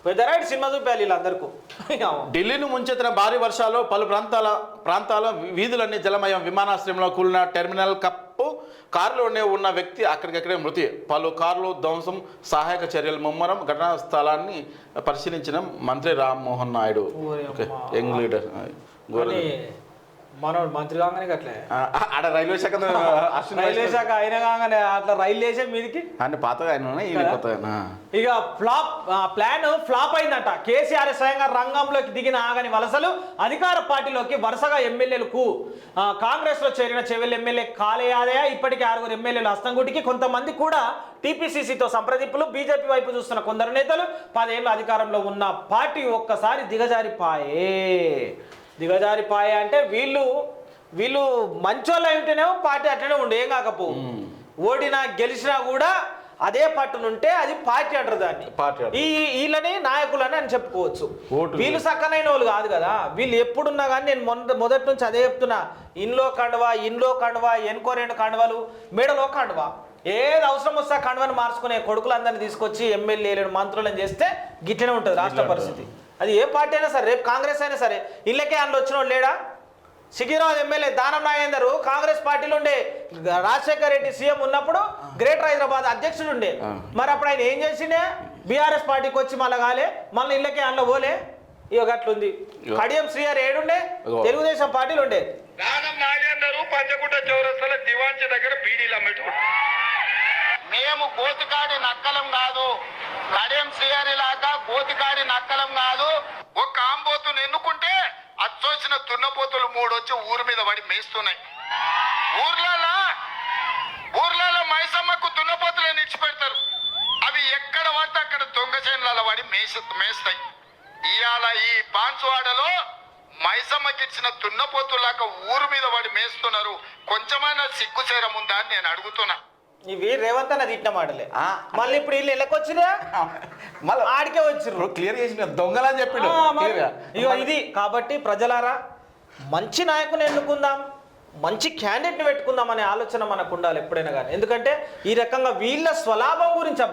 Peddarayudu cinema చూపాలి వీళ్ళందరికీ. ఢిల్లీని ముంచెత్తిన భారీ వర్షాలు పలు ప్రాంతాల వీధులన్నీ జలమయం. విమానాశ్రయంలో కూలిన టెర్మినల్ కప్పు. కారులోనే ఉన్న వ్యక్తి అక్కడికక్కడే మృతి. పలు కార్లు ధ్వంసం. సహాయక చర్యలు ముమ్మరం. ఘటనా స్థలాన్ని పరిశీలించిన మంత్రి రామ్మోహన్ నాయుడు. యంగ్ లీడర్ మనోడు మంత్రి కాగానే అట్లే ఆడ రైల్వే శాఖ అయినా కాగానే అట్లా రైలు వేసే మీదికి ఆయన పాతగా ఆయన ఇక ప్లాన్ ఫ్లాప్ అయిందంట. కేసీఆర్ స్వయంగా రంగంలోకి దిగిన ఆగని వలసలు. అధికార పార్టీలోకి వరుసగా ఎమ్మెల్యేలకు కాంగ్రెస్ లో చేరిన చెవెల్ ఎమ్మెల్యే కాలేయాదయ ఇప్పటికే 6 ఎమ్మెల్యేలు హస్తంగుటికి. కొంతమంది కూడా టీపీసీసీతో సంప్రదింపులు. బీజేపీ వైపు చూస్తున్న కొందరు నేతలు. 10 ఏళ్ళు అధికారంలో ఉన్న పార్టీ ఒక్కసారి దిగజారిపాయే అంటే వీళ్ళు మంచోళ్ళు ఉంటేనేమో పార్టీ అట్లనే ఉండే ఏం కాకపో. ఓడినా గెలిచినా కూడా అదే పట్టునుంటే అది పార్టీ అంటారు దాన్ని. వీళ్ళని నాయకులని అని చెప్పుకోవచ్చు. వీళ్ళు సక్కనైన వాళ్ళు కాదు కదా. వీళ్ళు ఎప్పుడున్నా కానీ నేను మొదటి నుంచి అదే చెప్తున్నా. ఇంట్లో కండువా ఎన్కో 2 కండువాలు మెడలో కండువా. ఏది అవసరం వస్తే కండువని మార్చుకునే కొడుకులందరినీ తీసుకొచ్చి ఎమ్మెల్యేలను మంత్రులను చేస్తే గిట్టనే ఉంటుంది రాష్ట్ర పరిస్థితి. అది ఏ పార్టీ అయినా సరే, రేపు కాంగ్రెస్ అయినా సరే. ఇళ్ళకే అందులో వచ్చినోడు లేడా? సికిరాబాద్ ఎమ్మెల్యే దానం నాగేందర్ కాంగ్రెస్ పార్టీలో ఉండే. రాజశేఖర్ రెడ్డి సీఎం ఉన్నప్పుడు గ్రేటర్ హైదరాబాద్ అధ్యక్షుడు ఉండే. మరి అప్పుడు ఆయన ఏం చేసిండే? బీఆర్ఎస్ పార్టీకి వచ్చి మళ్ళీ కాలే, మళ్ళీ ఇళ్ళకే అందులో పోలే. ఇక గట్లుంది. కడియం శ్రీహరి ఏడుండే? తెలుగుదేశం పార్టీలు ఉండే. దానం నాగేందర్ పంచకుట చౌరస్తల దివాంచి దగ్గర బీడీలు అమ్మేట్టుకుంటారు. మేము కోతికాడి నక్కలం కాదు, కడియం శ్రీహరి లాగా కోతికాడి నక్కలం కాదు. ఒక ఆంబోతును ఎన్నుకుంటే అచ్చొచ్చిన తున్నపోతులు 3 వచ్చి ఊరి మీద పడి మేస్తున్నాయి. ఊర్లలో మైసమ్మకు తున్నపోతులను ఇచ్చిపెడతారు. అవి ఎక్కడ పడితే అక్కడ దొంగ చేనులలో పడి మేస్తాయి. ఇవాళ ఈ బాన్సువాడలో మైసమ్మకి ఇచ్చిన తున్నపోతులాక ఊరు మీద పడి మేస్తున్నారు. కొంచెమైనా సిగ్గుచేరం ఉందా అని నేను అడుగుతున్నా. ఇవి రేవంత్ అన్న తిట్టిన మాటలే. మళ్ళీ ఇప్పుడు వీళ్ళు ఎల్లకొచ్చినా మళ్ళీ ఆడికే వచ్చారు. క్లియర్ చేసిన దొంగలని చెప్పిండు. ఇగో ఇది కాబట్టి ప్రజలారా, మంచి నాయకుని ఎన్నుకుందాం, మంచి క్యాండిడేట్ని పెట్టుకుందాం అనే ఆలోచన మనకు ఉండాలి ఎప్పుడైనా కానీ. ఎందుకంటే ఈ రకంగా వీళ్ళ స్వలాభం గురించి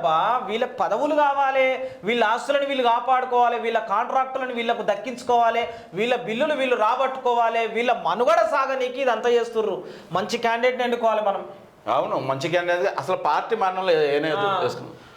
వీళ్ళ పదవులు కావాలి, వీళ్ళ ఆస్తులను వీళ్ళు కాపాడుకోవాలి, వీళ్ళ కాంట్రాక్టులను వీళ్ళకు దక్కించుకోవాలి, వీళ్ళ బిల్లులు వీళ్ళు రాబట్టుకోవాలి, వీళ్ళ మనుగడ సాగనీకి ఇదంతా చేస్తుర్రు. మంచి క్యాండిడేట్ని ఎన్నుకోవాలి మనం. అవును, మంచి క్యాండిడేట్. అసలు పార్టీ మరణంలో ఏనే చేసుకున్నాం.